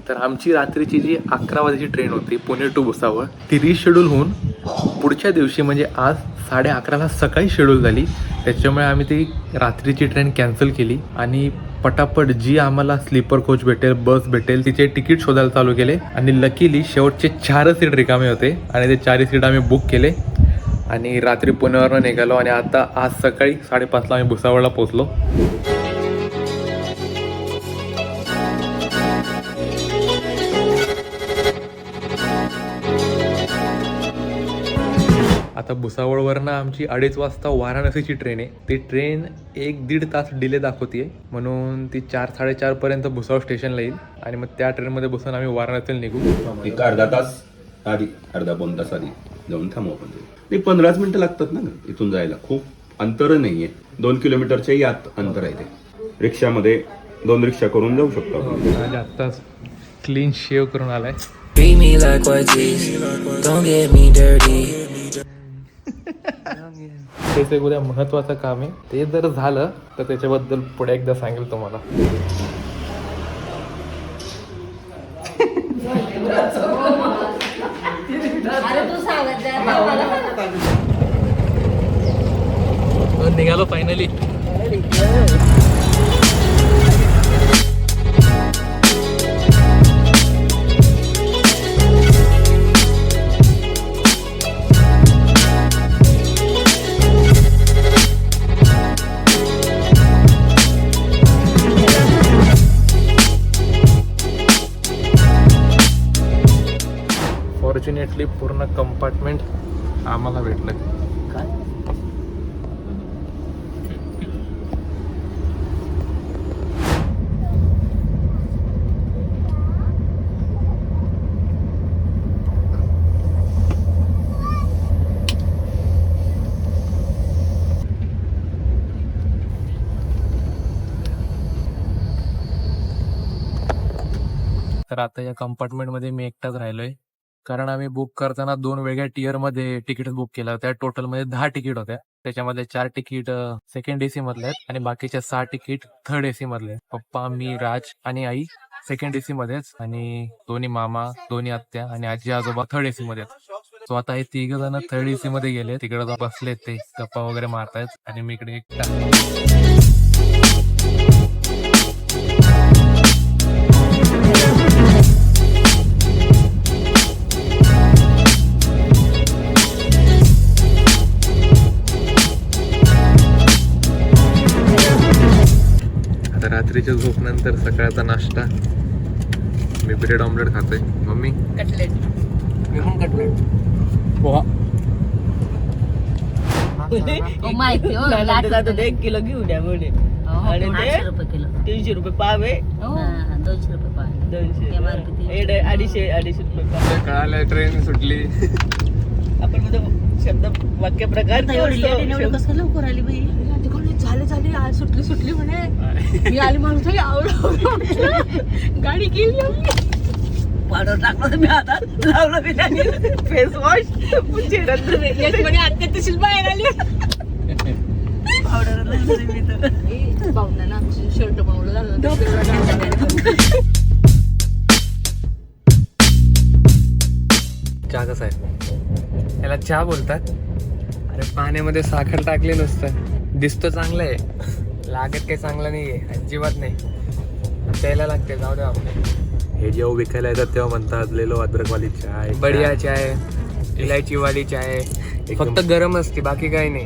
तर आमची रात्रीची जी 11 वाजेची ट्रेन होती पुणे टू भुसावळ ती रिशेड्यूल होऊन पुढच्या दिवशी म्हणजे आज 11:30ला सकाळी शेड्यूल झाली. त्याच्यामुळे आम्ही ती रात्रीची ट्रेन कॅन्सल केली आणि पटापट जी आम्हाला स्लीपर कोच भेटेल, बस भेटेल, तिचे तिकीट शोधायला चालू केले आणि लकीली शेवटचे 4 सीट रिकामे होते आणि ते 4 सीट आम्ही बुक केले आणि रात्री पुण्यावरून निघालो आणि आता आज सकाळी 5:30ला आम्ही भुसावळला पोहोचलो. आता भुसावळवरनं आमची 2:30 वाजता वाराणसीची ट्रेन आहे. ती ट्रेन 1-1.5 तास डिले दाखवते म्हणून ती 4-4:30 पर्यंत भुसावळ स्टेशनला येईल आणि मग त्या ट्रेनमध्ये बसून आम्ही वाराणसीला निघू. एक अर्धा तास आधी, अर्धा 2 तास आधी जाऊन थांबू आपण. ते 15 मिनिटं लागतात ना इथून जायला. खूप अंतर नाहीये, 2 किलोमीटरच्याही आत अंतर आहे. ते रिक्षामध्ये 2 रिक्षा करून जाऊ शकतो आपण. आज आत्ताच क्लीन शेव करून आलाय. Treat me like what is, don't get me dirty. तेच एक उद्या महत्वाचं काम आहे. ते जर झालं तर त्याच्याबद्दल पुढे एकदा सांगेल तुम्हाला. निघालो फायनली. फॉर्च्युनेटली पूर्ण कंपार्टमेंट आम्हाला भेटलं. तर आता या कंपार्टमेंटमध्ये मी एकटाच राहिलोय कारण आम्ही बुक करताना 2 वेगळ्या टिअरमध्ये तिकीट बुक केलं होत्या. टोटलमध्ये 10 तिकीट होत्या. त्याच्यामध्ये 4 तिकीट सेकंड एसी मधले आहेत आणि बाकीच्या 6 तिकीट थर्ड एसी मधले आहेत. पप्पा, मी, राज आणि आई सेकंड एसी मध्येच आणि दोन्ही मामा, दोन्ही आत्या आणि आजी आजोबा थर्ड एसी मध्ये आहेत. सो आता हे 3 जण थर्ड एसी मध्ये गेले. तिकडे बसलेत, ते गप्पा वगैरे मारतायत आणि मी इकडे एकटा. रात्रीच्या झोपनंतर सकाळचा नाश्ता. मी ब्रेड ऑमलेट खातोय. Mummy cutlet. मी पण कटलेट. पोहा. माहिती हो, 1 किलो घेऊ द्या म्हणे. आणि 800 रुपये किलो. 300 रुपये पाव आहे. 200 रुपये पाव. 200 250 रुपये पाव. कळालं ट्रेन सुटली. आपण म्हणजे शब्द वाक्य प्रकार कसं लवकर आली बाई. झाले आज सुटली म्हणे. मी आली म्हणून गाडी गेली. पावडर टाकलं तर मी आता लावलं मी त्याने फेस वॉश म्हणे आत्या तशीच बाहेर आली. पावडर मी तर पाहुण्याला शर्ट पावलं झालं. चहा कसा आहे? याला चहा बोलतात. अरे पाण्यामध्ये साखर टाकली नसतं. दिसतो चांगलं आहे, लागत काही चांगलं नाही आहे, अजिबात नाही. प्यायला लागते, जाऊ द्या आपले. हे जेव्हा विकायला येतात तेव्हा म्हणतात लेलो अद्रकवाली चाय, बढिया चाय, इलायचीवाली चाय. फक्त गरम असते, बाकी काही नाही.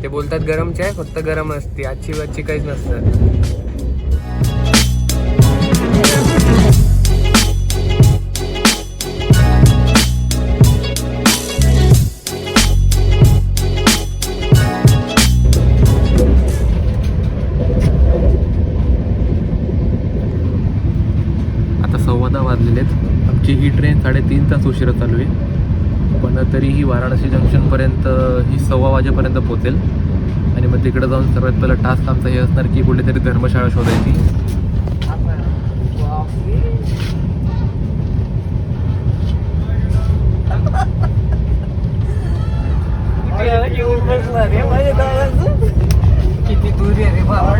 ते बोलतात गरम चाय, फक्त गरम असते, आजची काहीच नसतं. आमची ही ट्रेन 3.5 तास उशिरा चालू आहे, पण तरीही वाराणसी जंक्शनपर्यंत ही 1:15 वाजेपर्यंत पोहोचेल. आणि मग तिकडे जाऊन सर्वात पहिला टास्क आमचा हे असणार की कुठेतरी धर्मशाळा शोधायची. किती दूर आहे रे बाबा.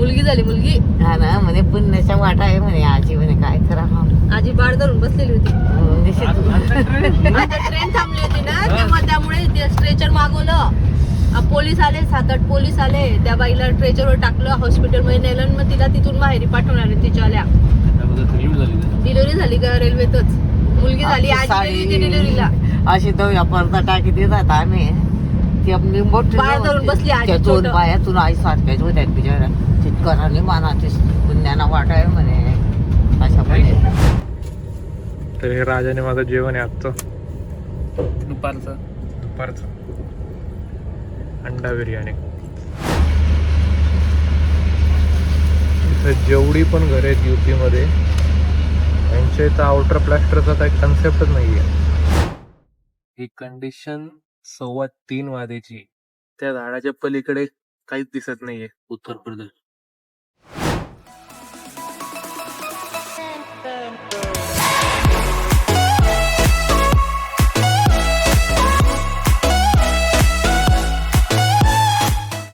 मुलगी झाली मुलगी. हा ना म्हणे पुण्याच्या वाटा आहे म्हणे आजी म्हणे काय करा हा आजी बाळ धरून बसलेली होती. आता ट्रेन थांबली होती ना तेव्हा त्यामुळे ते स्ट्रेचर मागवलं. पोलीस आले 7-8 पोलीस आले. त्या बाईला स्ट्रेचरवर टाकलं, हॉस्पिटलमध्ये नेलं आणि मग तिला तिथून माहेरी पाठवून आले तिच्याल्या. डिलिव्हरी झाली का रेल्वेतच. मुलगी झाली आजी गेली डिलिव्हरीला. अशी तो पडदा टाकी देतात आम्ही ती आपली मोठी बाळ धरून बसली आजी. त्या दोन छोटं. बायातून आई सारख्याच होत्या बिचारा चितकराने मानाची पुण्याना वाटा आहे म्हणे अशा म्हणे. तर हे राजाने माझं जेवण आहे आजचं दुपारचं अंडा बिर्याणी. इथं जेवढी पण घरं आहेत UP मध्ये यांच्या इथं आउटर प्लॅस्टरचा काही कन्सेप्टच नाहीये. ही कंडिशन 3:15 वाजेची. त्या झाडाच्या पलीकडे काहीच दिसत नाहीये. उत्तर प्रदेश